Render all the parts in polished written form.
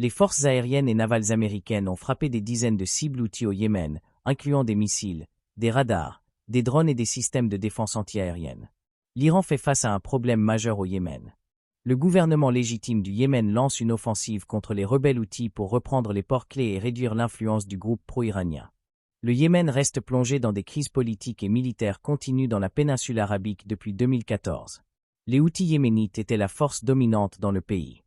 Les forces aériennes et navales américaines ont frappé des dizaines de cibles Houthis au Yémen, incluant des missiles, des radars, des drones et des systèmes de défense antiaérienne. L'Iran fait face à un problème majeur au Yémen. Le gouvernement légitime du Yémen lance une offensive contre les rebelles Houthis pour reprendre les ports clés et réduire l'influence du groupe pro-iranien. Le Yémen reste plongé dans des crises politiques et militaires continues dans la péninsule arabique depuis 2014. Les Houthis yéménites étaient la force dominante dans le pays.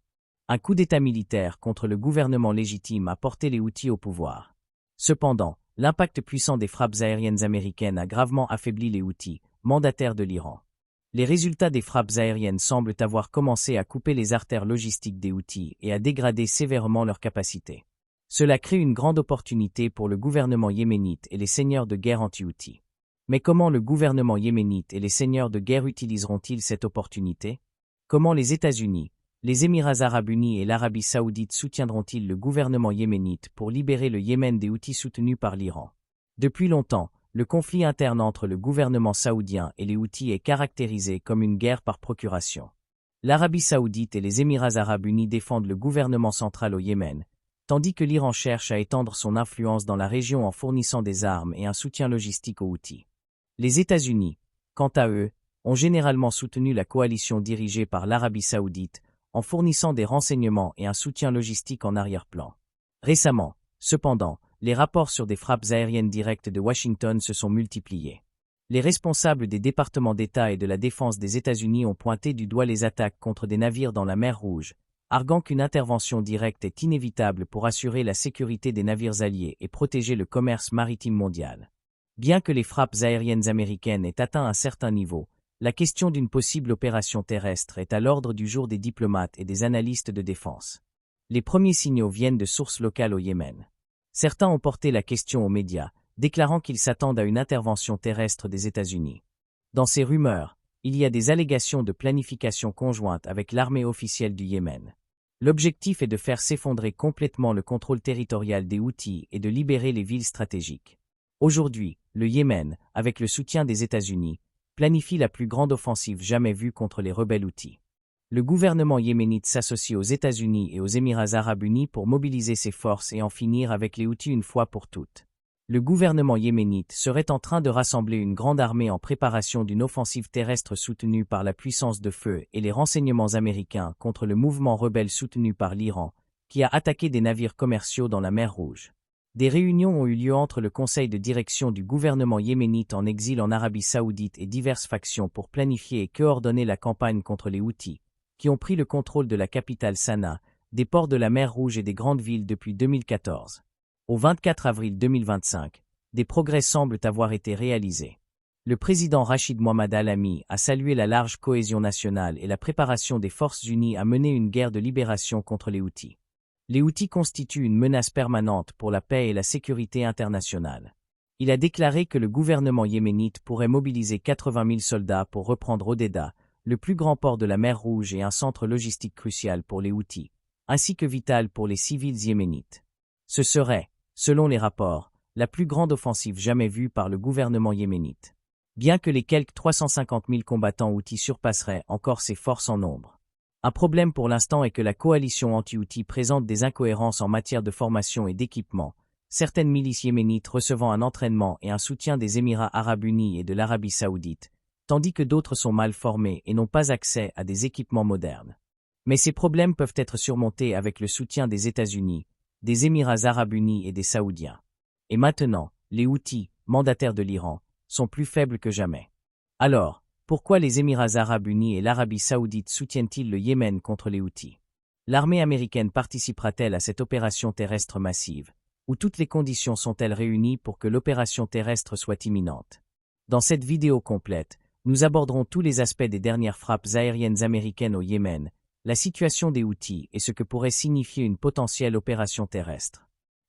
Un coup d'État militaire contre le gouvernement légitime a porté les Houthis au pouvoir. Cependant, l'impact puissant des frappes aériennes américaines a gravement affaibli les Houthis, mandataires de l'Iran. Les résultats des frappes aériennes semblent avoir commencé à couper les artères logistiques des Houthis et à dégrader sévèrement leurs capacités. Cela crée une grande opportunité pour le gouvernement yéménite et les seigneurs de guerre anti-Houthis. Mais comment le gouvernement yéménite et les seigneurs de guerre utiliseront-ils cette opportunité? Comment les États-Unis, les Émirats arabes unis et l'Arabie saoudite soutiendront-ils le gouvernement yéménite pour libérer le Yémen des Houthis soutenus par l'Iran? Depuis longtemps, le conflit interne entre le gouvernement saoudien et les Houthis est caractérisé comme une guerre par procuration. L'Arabie saoudite et les Émirats arabes unis défendent le gouvernement central au Yémen, tandis que l'Iran cherche à étendre son influence dans la région en fournissant des armes et un soutien logistique aux Houthis. Les États-Unis, quant à eux, ont généralement soutenu la coalition dirigée par l'Arabie saoudite en fournissant des renseignements et un soutien logistique en arrière-plan. Récemment, cependant, les rapports sur des frappes aériennes directes de Washington se sont multipliés. Les responsables des départements d'État et de la défense des États-Unis ont pointé du doigt les attaques contre des navires dans la mer Rouge, arguant qu'une intervention directe est inévitable pour assurer la sécurité des navires alliés et protéger le commerce maritime mondial. Bien que les frappes aériennes américaines aient atteint un certain niveau, la question d'une possible opération terrestre est à l'ordre du jour des diplomates et des analystes de défense. Les premiers signaux viennent de sources locales au Yémen. Certains ont porté la question aux médias, déclarant qu'ils s'attendent à une intervention terrestre des États-Unis. Dans ces rumeurs, il y a des allégations de planification conjointe avec l'armée officielle du Yémen. L'objectif est de faire s'effondrer complètement le contrôle territorial des Houthis et de libérer les villes stratégiques. Aujourd'hui, le Yémen, avec le soutien des États-Unis, planifie la plus grande offensive jamais vue contre les rebelles Houthis. Le gouvernement yéménite s'associe aux États-Unis et aux Émirats arabes unis pour mobiliser ses forces et en finir avec les Houthis une fois pour toutes. Le gouvernement yéménite serait en train de rassembler une grande armée en préparation d'une offensive terrestre soutenue par la puissance de feu et les renseignements américains contre le mouvement rebelle soutenu par l'Iran, qui a attaqué des navires commerciaux dans la mer Rouge. Des réunions ont eu lieu entre le conseil de direction du gouvernement yéménite en exil en Arabie saoudite et diverses factions pour planifier et coordonner la campagne contre les Houthis, qui ont pris le contrôle de la capitale Sanaa, des ports de la mer Rouge et des grandes villes depuis 2014. Au 24 avril 2025, des progrès semblent avoir été réalisés. Le président Rachid Mohamed Al-Ami a salué la large cohésion nationale et la préparation des forces unies à mener une guerre de libération contre les Houthis. Les Houthis constituent une menace permanente pour la paix et la sécurité internationale. Il a déclaré que le gouvernement yéménite pourrait mobiliser 80 000 soldats pour reprendre Hodeidah, le plus grand port de la mer Rouge et un centre logistique crucial pour les Houthis, ainsi que vital pour les civils yéménites. Ce serait, selon les rapports, la plus grande offensive jamais vue par le gouvernement yéménite. Bien que les quelques 350 000 combattants Houthis surpasseraient encore ses forces en nombre. Un problème pour l'instant est que la coalition anti-Houthis présente des incohérences en matière de formation et d'équipement, certaines milices yéménites recevant un entraînement et un soutien des Émirats arabes unis et de l'Arabie saoudite, tandis que d'autres sont mal formées et n'ont pas accès à des équipements modernes. Mais ces problèmes peuvent être surmontés avec le soutien des États-Unis, des Émirats arabes unis et des Saoudiens. Et maintenant, les Houthis, mandataires de l'Iran, sont plus faibles que jamais. Alors, pourquoi les Émirats arabes unis et l'Arabie saoudite soutiennent-ils le Yémen contre les Houthis? L'armée américaine participera-t-elle à cette opération terrestre massive, où toutes les conditions sont-elles réunies pour que l'opération terrestre soit imminente? Dans cette vidéo complète, nous aborderons tous les aspects des dernières frappes aériennes américaines au Yémen, la situation des Houthis et ce que pourrait signifier une potentielle opération terrestre.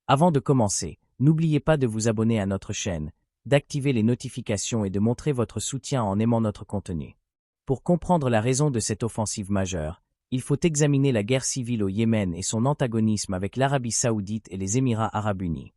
Avant de commencer, n'oubliez pas de vous abonner à notre chaîne, d'activer les notifications et de montrer votre soutien en aimant notre contenu. Pour comprendre la raison de cette offensive majeure, il faut examiner la guerre civile au Yémen et son antagonisme avec l'Arabie saoudite et les Émirats arabes unis.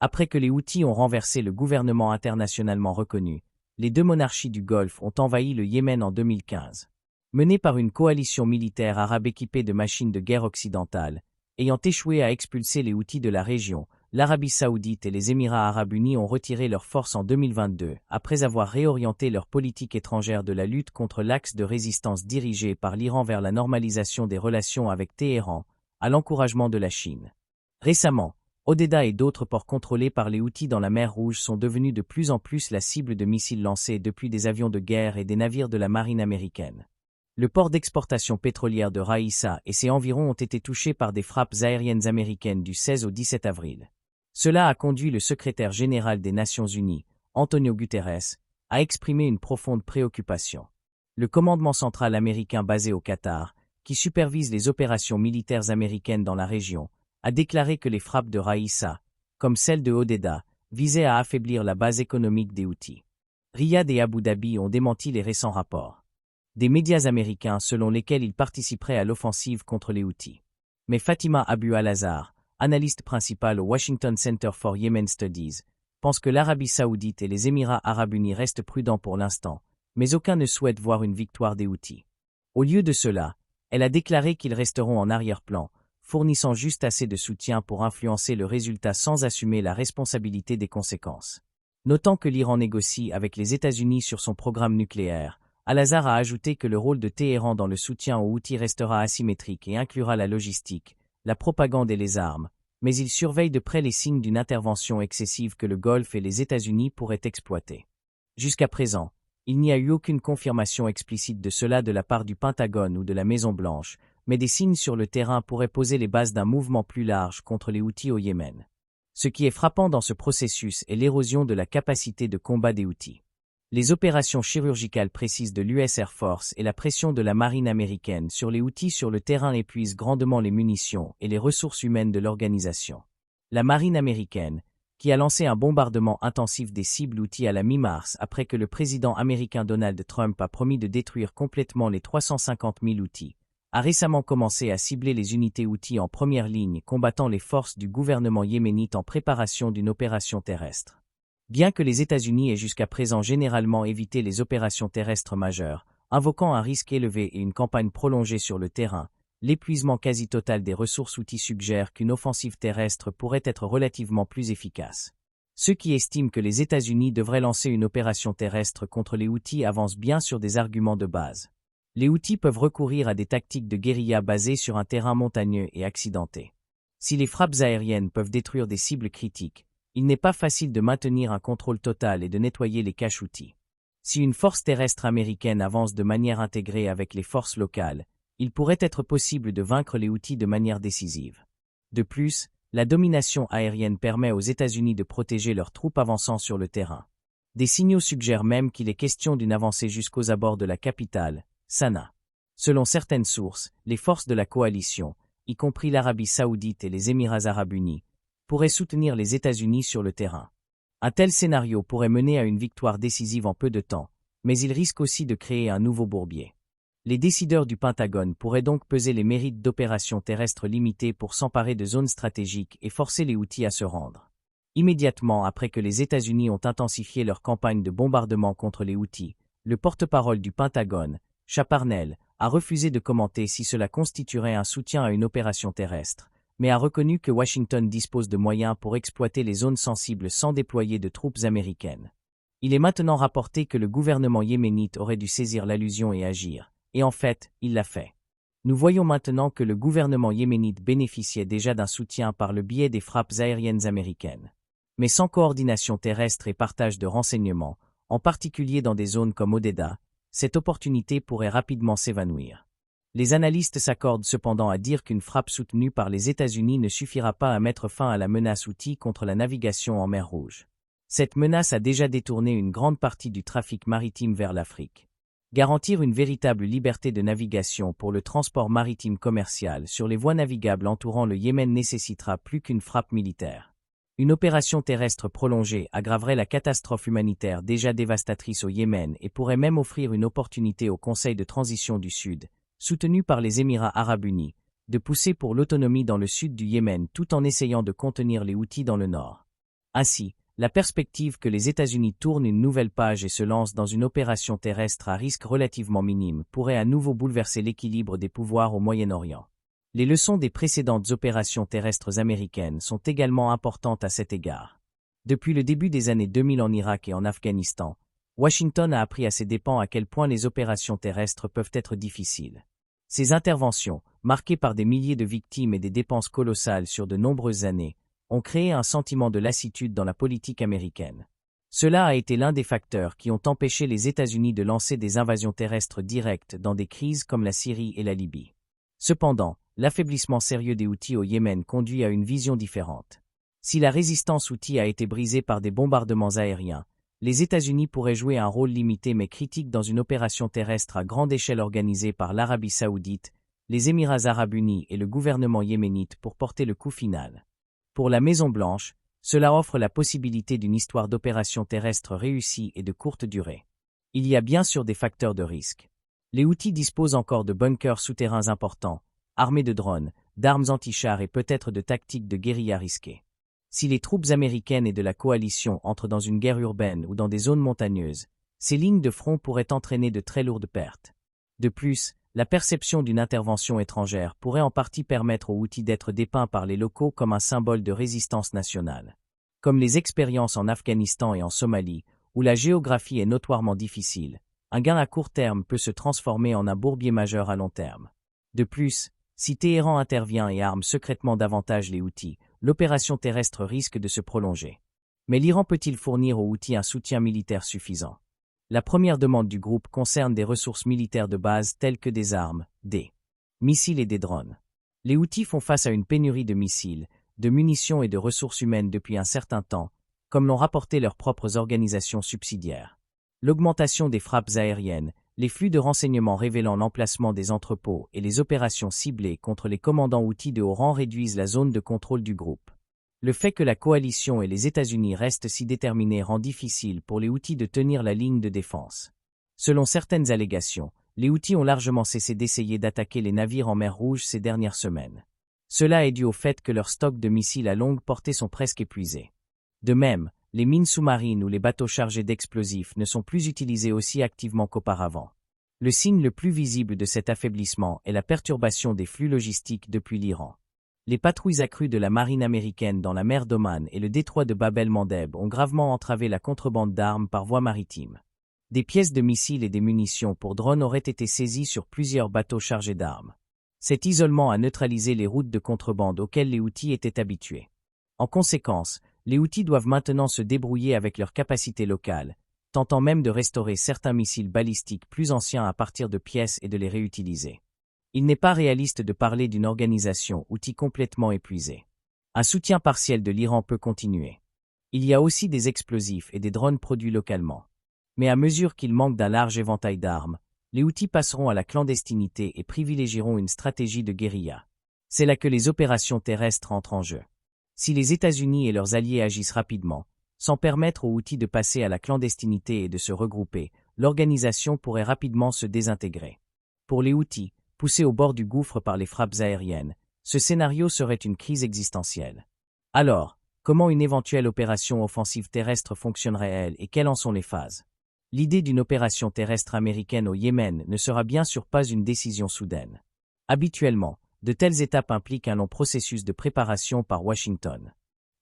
Après que les Houthis ont renversé le gouvernement internationalement reconnu, les deux monarchies du Golfe ont envahi le Yémen en 2015. Menée par une coalition militaire arabe équipée de machines de guerre occidentales, Ayant échoué à expulser les Houthis de la région, l'Arabie saoudite et les Émirats arabes unis ont retiré leurs forces en 2022, après avoir réorienté leur politique étrangère de la lutte contre l'axe de résistance dirigé par l'Iran vers la normalisation des relations avec Téhéran, à l'encouragement de la Chine. Récemment, Hodeidah et d'autres ports contrôlés par les Houthis dans la mer Rouge sont devenus de plus en plus la cible de missiles lancés depuis des avions de guerre et des navires de la marine américaine. Le port d'exportation pétrolière de Raïssa et ses environs ont été touchés par des frappes aériennes américaines du 16 au 17 avril. Cela a conduit le secrétaire général des Nations Unies, Antonio Guterres, à exprimer une profonde préoccupation. Le commandement central américain basé au Qatar, qui supervise les opérations militaires américaines dans la région, a déclaré que les frappes de Raïssa, comme celle de Hodeidah, visaient à affaiblir la base économique des Houthis. Riyad et Abu Dhabi ont démenti les récents rapports des médias américains selon lesquels ils participeraient à l'offensive contre les Houthis. Mais Fatima Abu Al-Azhar, analyste principale au Washington Center for Yemen Studies, pense que l'Arabie saoudite et les Émirats arabes unis restent prudents pour l'instant, mais aucun ne souhaite voir une victoire des Houthis. Au lieu de cela, elle a déclaré qu'ils resteront en arrière-plan, fournissant juste assez de soutien pour influencer le résultat sans assumer la responsabilité des conséquences. Notant que l'Iran négocie avec les États-Unis sur son programme nucléaire, Al-Azhar a ajouté que le rôle de Téhéran dans le soutien aux Houthis restera asymétrique et inclura la logistique, la propagande et les armes, mais il surveille de près les signes d'une intervention excessive que le Golfe et les États-Unis pourraient exploiter. Jusqu'à présent, il n'y a eu aucune confirmation explicite de cela de la part du Pentagone ou de la Maison-Blanche, mais des signes sur le terrain pourraient poser les bases d'un mouvement plus large contre les Houthis au Yémen. Ce qui est frappant dans ce processus est l'érosion de la capacité de combat des Houthis. Les opérations chirurgicales précises de l'US Air Force et la pression de la marine américaine sur les Houthis sur le terrain épuisent grandement les munitions et les ressources humaines de l'organisation. La marine américaine, qui a lancé un bombardement intensif des cibles Houthis à la mi-mars après que le président américain Donald Trump a promis de détruire complètement les 350 000 Houthis, a récemment commencé à cibler les unités Houthis en première ligne combattant les forces du gouvernement yéménite en préparation d'une opération terrestre. Bien que les États-Unis aient jusqu'à présent généralement évité les opérations terrestres majeures, invoquant un risque élevé et une campagne prolongée sur le terrain, l'épuisement quasi total des ressources Houthis suggère qu'une offensive terrestre pourrait être relativement plus efficace. Ceux qui estiment que les États-Unis devraient lancer une opération terrestre contre les Houthis avancent bien sur des arguments de base. Les Houthis peuvent recourir à des tactiques de guérilla basées sur un terrain montagneux et accidenté. Si les frappes aériennes peuvent détruire des cibles critiques, il n'est pas facile de maintenir un contrôle total et de nettoyer les caches Houthis. Si une force terrestre américaine avance de manière intégrée avec les forces locales, il pourrait être possible de vaincre les Houthis de manière décisive. De plus, la domination aérienne permet aux États-Unis de protéger leurs troupes avançant sur le terrain. Des signaux suggèrent même qu'il est question d'une avancée jusqu'aux abords de la capitale, Sanaa. Selon certaines sources, les forces de la coalition, y compris l'Arabie saoudite et les Émirats arabes unis, pourraient soutenir les États-Unis sur le terrain. Un tel scénario pourrait mener à une victoire décisive en peu de temps, mais il risque aussi de créer un nouveau bourbier. Les décideurs du Pentagone pourraient donc peser les mérites d'opérations terrestres limitées pour s'emparer de zones stratégiques et forcer les Houthis à se rendre. Immédiatement après que les États-Unis ont intensifié leur campagne de bombardement contre les Houthis, le porte-parole du Pentagone, Chaparnel, a refusé de commenter si cela constituerait un soutien à une opération terrestre, mais a reconnu que Washington dispose de moyens pour exploiter les zones sensibles sans déployer de troupes américaines. Il est maintenant rapporté que le gouvernement yéménite aurait dû saisir l'allusion et agir, et en fait, il l'a fait. Nous voyons maintenant que le gouvernement yéménite bénéficiait déjà d'un soutien par le biais des frappes aériennes américaines. Mais sans coordination terrestre et partage de renseignements, en particulier dans des zones comme Hodeidah, cette opportunité pourrait rapidement s'évanouir. Les analystes s'accordent cependant à dire qu'une frappe soutenue par les États-Unis ne suffira pas à mettre fin à la menace Houthi contre la navigation en mer Rouge. Cette menace a déjà détourné une grande partie du trafic maritime vers l'Afrique. Garantir une véritable liberté de navigation pour le transport maritime commercial sur les voies navigables entourant le Yémen nécessitera plus qu'une frappe militaire. Une opération terrestre prolongée aggraverait la catastrophe humanitaire déjà dévastatrice au Yémen et pourrait même offrir une opportunité au Conseil de transition du Sud, soutenu par les Émirats arabes unis, de pousser pour l'autonomie dans le sud du Yémen tout en essayant de contenir les Houthis dans le nord. Ainsi, la perspective que les États-Unis tournent une nouvelle page et se lancent dans une opération terrestre à risque relativement minime pourrait à nouveau bouleverser l'équilibre des pouvoirs au Moyen-Orient. Les leçons des précédentes opérations terrestres américaines sont également importantes à cet égard. Depuis le début des années 2000 en Irak et en Afghanistan, Washington a appris à ses dépens à quel point les opérations terrestres peuvent être difficiles. Ces interventions, marquées par des milliers de victimes et des dépenses colossales sur de nombreuses années, ont créé un sentiment de lassitude dans la politique américaine. Cela a été l'un des facteurs qui ont empêché les États-Unis de lancer des invasions terrestres directes dans des crises comme la Syrie et la Libye. Cependant, l'affaiblissement sérieux des Houthis au Yémen conduit à une vision différente. Si la résistance Houthi a été brisée par des bombardements aériens, les États-Unis pourraient jouer un rôle limité mais critique dans une opération terrestre à grande échelle organisée par l'Arabie saoudite, les Émirats arabes unis et le gouvernement yéménite pour porter le coup final. Pour la Maison-Blanche, cela offre la possibilité d'une histoire d'opération terrestre réussie et de courte durée. Il y a bien sûr des facteurs de risque. Les Houthis disposent encore de bunkers souterrains importants, armés de drones, d'armes anti-chars et peut-être de tactiques de guérilla risquées. Si les troupes américaines et de la coalition entrent dans une guerre urbaine ou dans des zones montagneuses, ces lignes de front pourraient entraîner de très lourdes pertes. De plus, la perception d'une intervention étrangère pourrait en partie permettre aux Houthis d'être dépeints par les locaux comme un symbole de résistance nationale. Comme les expériences en Afghanistan et en Somalie, où la géographie est notoirement difficile, un gain à court terme peut se transformer en un bourbier majeur à long terme. De plus, si Téhéran intervient et arme secrètement davantage les Houthis, l'opération terrestre risque de se prolonger. Mais l'Iran peut-il fournir aux Houthis un soutien militaire suffisant? La première demande du groupe concerne des ressources militaires de base telles que des armes, des missiles et des drones. Les Houthis font face à une pénurie de missiles, de munitions et de ressources humaines depuis un certain temps, comme l'ont rapporté leurs propres organisations subsidiaires. L'augmentation des frappes aériennes, les flux de renseignements révélant l'emplacement des entrepôts et les opérations ciblées contre les commandants Houthis de haut rang réduisent la zone de contrôle du groupe. Le fait que la coalition et les États-Unis restent si déterminés rend difficile pour les Houthis de tenir la ligne de défense. Selon certaines allégations, les Houthis ont largement cessé d'essayer d'attaquer les navires en mer Rouge ces dernières semaines. Cela est dû au fait que leurs stocks de missiles à longue portée sont presque épuisés. De même, les mines sous-marines ou les bateaux chargés d'explosifs ne sont plus utilisés aussi activement qu'auparavant. Le signe le plus visible de cet affaiblissement est la perturbation des flux logistiques depuis l'Iran. Les patrouilles accrues de la marine américaine dans la mer d'Oman et le détroit de Bab el-Mandeb ont gravement entravé la contrebande d'armes par voie maritime. Des pièces de missiles et des munitions pour drones auraient été saisies sur plusieurs bateaux chargés d'armes. Cet isolement a neutralisé les routes de contrebande auxquelles les Houthis étaient habitués. En conséquence, les Houthis doivent maintenant se débrouiller avec leurs capacités locales, tentant même de restaurer certains missiles balistiques plus anciens à partir de pièces et de les réutiliser. Il n'est pas réaliste de parler d'une organisation Houthi complètement épuisée. Un soutien partiel de l'Iran peut continuer. Il y a aussi des explosifs et des drones produits localement. Mais à mesure qu'ils manquent d'un large éventail d'armes, les Houthis passeront à la clandestinité et privilégieront une stratégie de guérilla. C'est là que les opérations terrestres entrent en jeu. Si les États-Unis et leurs alliés agissent rapidement, sans permettre aux Houthis de passer à la clandestinité et de se regrouper, l'organisation pourrait rapidement se désintégrer. Pour les Houthis, poussés au bord du gouffre par les frappes aériennes, ce scénario serait une crise existentielle. Alors, comment une éventuelle opération offensive terrestre fonctionnerait-elle et quelles en sont les phases? L'idée d'une opération terrestre américaine au Yémen ne sera bien sûr pas une décision soudaine. Habituellement, de telles étapes impliquent un long processus de préparation par Washington.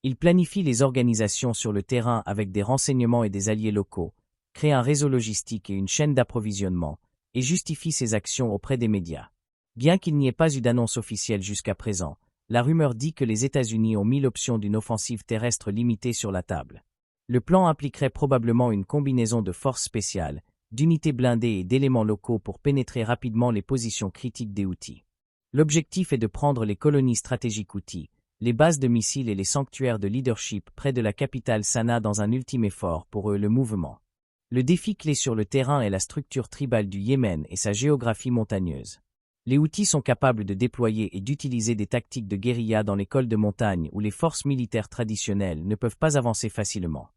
Il planifie les organisations sur le terrain avec des renseignements et des alliés locaux, crée un réseau logistique et une chaîne d'approvisionnement, et justifie ses actions auprès des médias. Bien qu'il n'y ait pas eu d'annonce officielle jusqu'à présent, la rumeur dit que les États-Unis ont mis l'option d'une offensive terrestre limitée sur la table. Le plan impliquerait probablement une combinaison de forces spéciales, d'unités blindées et d'éléments locaux pour pénétrer rapidement les positions critiques des Houthis. L'objectif est de prendre les colonies stratégiques Houthis, les bases de missiles et les sanctuaires de leadership près de la capitale Sanaa dans un ultime effort pour eux le mouvement. Le défi clé sur le terrain est la structure tribale du Yémen et sa géographie montagneuse. Les Houthis sont capables de déployer et d'utiliser des tactiques de guérilla dans les cols de montagne où les forces militaires traditionnelles ne peuvent pas avancer facilement.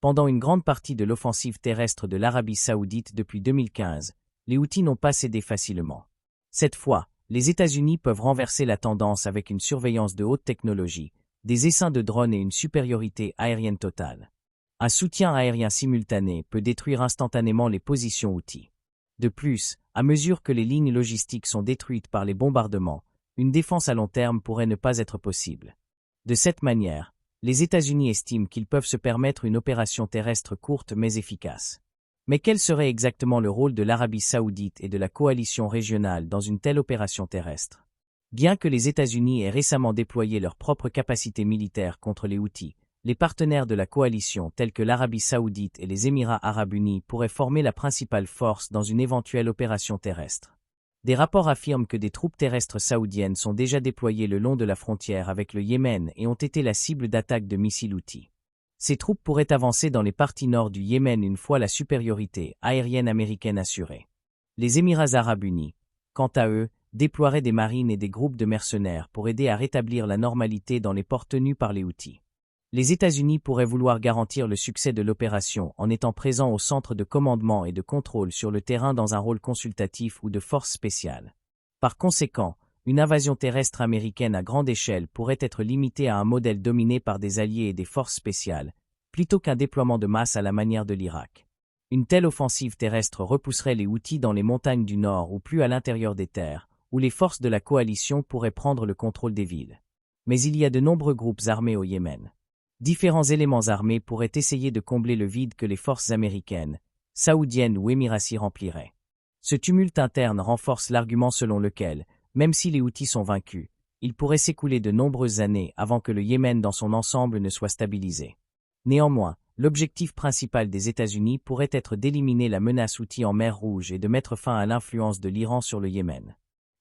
Pendant une grande partie de l'offensive terrestre de l'Arabie saoudite depuis 2015, les Houthis n'ont pas cédé facilement. Cette fois, les États-Unis peuvent renverser la tendance avec une surveillance de haute technologie, des essaims de drones et une supériorité aérienne totale. Un soutien aérien simultané peut détruire instantanément les positions Houthis. De plus, à mesure que les lignes logistiques sont détruites par les bombardements, une défense à long terme pourrait ne pas être possible. De cette manière, les États-Unis estiment qu'ils peuvent se permettre une opération terrestre courte mais efficace. Mais quel serait exactement le rôle de l'Arabie saoudite et de la coalition régionale dans une telle opération terrestre? Bien que les États-Unis aient récemment déployé leurs propres capacités militaires contre les Houthis, les partenaires de la coalition tels que l'Arabie saoudite et les Émirats arabes unis pourraient former la principale force dans une éventuelle opération terrestre. Des rapports affirment que des troupes terrestres saoudiennes sont déjà déployées le long de la frontière avec le Yémen et ont été la cible d'attaques de missiles Houthis. Ces troupes pourraient avancer dans les parties nord du Yémen une fois la supériorité aérienne américaine assurée. Les Émirats arabes unis, quant à eux, déploieraient des marines et des groupes de mercenaires pour aider à rétablir la normalité dans les ports tenus par les Houthis. Les États-Unis pourraient vouloir garantir le succès de l'opération en étant présents au centre de commandement et de contrôle sur le terrain dans un rôle consultatif ou de force spéciale. Par conséquent, une invasion terrestre américaine à grande échelle pourrait être limitée à un modèle dominé par des alliés et des forces spéciales, plutôt qu'un déploiement de masse à la manière de l'Irak. Une telle offensive terrestre repousserait les Houthis dans les montagnes du nord ou plus à l'intérieur des terres, où les forces de la coalition pourraient prendre le contrôle des villes. Mais il y a de nombreux groupes armés au Yémen. Différents éléments armés pourraient essayer de combler le vide que les forces américaines, saoudiennes ou émiraties rempliraient. Ce tumulte interne renforce l'argument selon lequel, même si les Houthis sont vaincus, il pourrait s'écouler de nombreuses années avant que le Yémen dans son ensemble ne soit stabilisé. Néanmoins, l'objectif principal des États-Unis pourrait être d'éliminer la menace Houthi en mer Rouge et de mettre fin à l'influence de l'Iran sur le Yémen.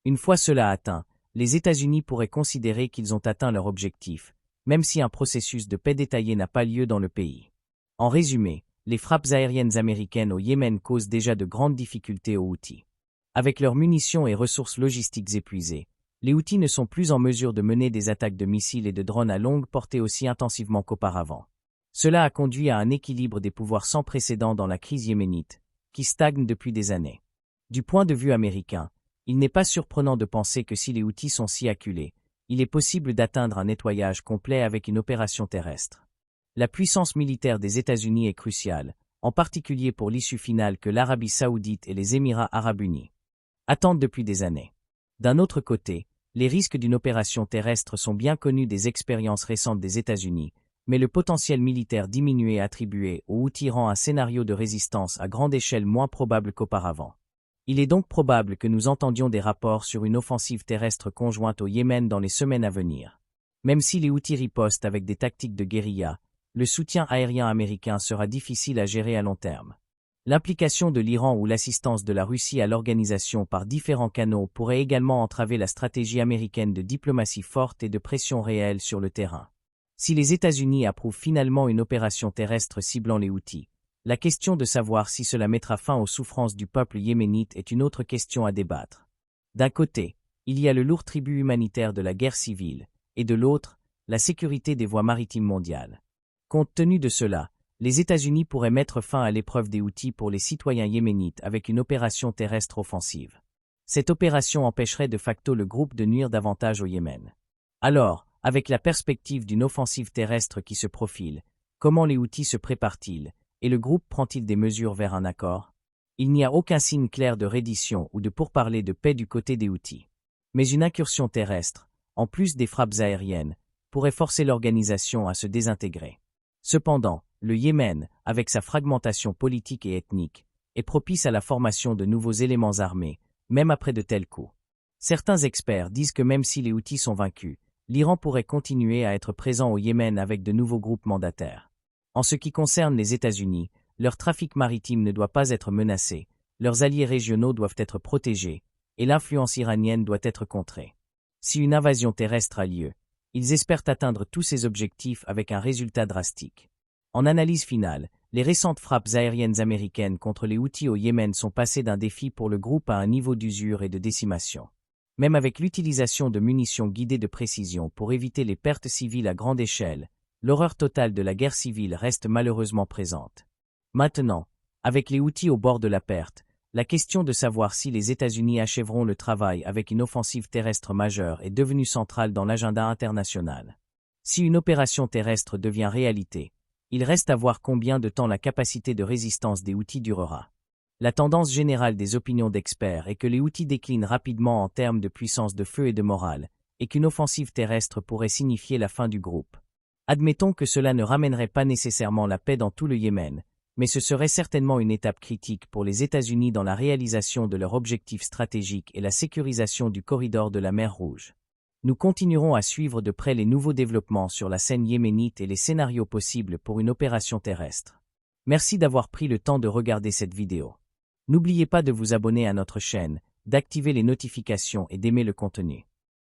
Une fois cela atteint, les États-Unis pourraient considérer qu'ils ont atteint leur objectif, même si un processus de paix détaillé n'a pas lieu dans le pays. En résumé, les frappes aériennes américaines au Yémen causent déjà de grandes difficultés aux Houthis. Avec leurs munitions et ressources logistiques épuisées, les Houthis ne sont plus en mesure de mener des attaques de missiles et de drones à longue portée aussi intensivement qu'auparavant. Cela a conduit à un équilibre des pouvoirs sans précédent dans la crise yéménite, qui stagne depuis des années. Du point de vue américain, il n'est pas surprenant de penser que si les Houthis sont si acculés, il est possible d'atteindre un nettoyage complet avec une opération terrestre. La puissance militaire des États-Unis est cruciale, en particulier pour l'issue finale que l'Arabie saoudite et les Émirats arabes unis attendent depuis des années. D'un autre côté, les risques d'une opération terrestre sont bien connus des expériences récentes des États-Unis, mais le potentiel militaire diminué attribué aux Houthis rend un scénario de résistance à grande échelle moins probable qu'auparavant. Il est donc probable que nous entendions des rapports sur une offensive terrestre conjointe au Yémen dans les semaines à venir. Même si les Houthis ripostent avec des tactiques de guérilla, le soutien aérien américain sera difficile à gérer à long terme. L'implication de l'Iran ou l'assistance de la Russie à l'organisation par différents canaux pourrait également entraver la stratégie américaine de diplomatie forte et de pression réelle sur le terrain. Si les États-Unis approuvent finalement une opération terrestre ciblant les Houthis, la question de savoir si cela mettra fin aux souffrances du peuple yéménite est une autre question à débattre. D'un côté, il y a le lourd tribut humanitaire de la guerre civile, et de l'autre, la sécurité des voies maritimes mondiales. Compte tenu de cela, les États-Unis pourraient mettre fin à l'épreuve des Houthis pour les citoyens yéménites avec une opération terrestre offensive. Cette opération empêcherait de facto le groupe de nuire davantage au Yémen. Alors, avec la perspective d'une offensive terrestre qui se profile, comment les Houthis se préparent-ils, et le groupe prend-il des mesures vers un accord? Il n'y a aucun signe clair de reddition ou de pourparlers de paix du côté des Houthis. Mais une incursion terrestre, en plus des frappes aériennes, pourrait forcer l'organisation à se désintégrer. Cependant, le Yémen, avec sa fragmentation politique et ethnique, est propice à la formation de nouveaux éléments armés, même après de tels coups. Certains experts disent que même si les Houthis sont vaincus, l'Iran pourrait continuer à être présent au Yémen avec de nouveaux groupes mandataires. En ce qui concerne les États-Unis, leur trafic maritime ne doit pas être menacé, leurs alliés régionaux doivent être protégés, et l'influence iranienne doit être contrée. Si une invasion terrestre a lieu, ils espèrent atteindre tous ces objectifs avec un résultat drastique. En analyse finale, les récentes frappes aériennes américaines contre les Houthis au Yémen sont passées d'un défi pour le groupe à un niveau d'usure et de décimation. Même avec l'utilisation de munitions guidées de précision pour éviter les pertes civiles à grande échelle, l'horreur totale de la guerre civile reste malheureusement présente. Maintenant, avec les Houthis au bord de la perte, la question de savoir si les États-Unis achèveront le travail avec une offensive terrestre majeure est devenue centrale dans l'agenda international. Si une opération terrestre devient réalité, il reste à voir combien de temps la capacité de résistance des Houthis durera. La tendance générale des opinions d'experts est que les Houthis déclinent rapidement en termes de puissance de feu et de morale, et qu'une offensive terrestre pourrait signifier la fin du groupe. Admettons que cela ne ramènerait pas nécessairement la paix dans tout le Yémen, mais ce serait certainement une étape critique pour les États-Unis dans la réalisation de leurs objectifs stratégiques et la sécurisation du corridor de la mer Rouge. Nous continuerons à suivre de près les nouveaux développements sur la scène yéménite et les scénarios possibles pour une opération terrestre. Merci d'avoir pris le temps de regarder cette vidéo. N'oubliez pas de vous abonner à notre chaîne, d'activer les notifications et d'aimer le contenu.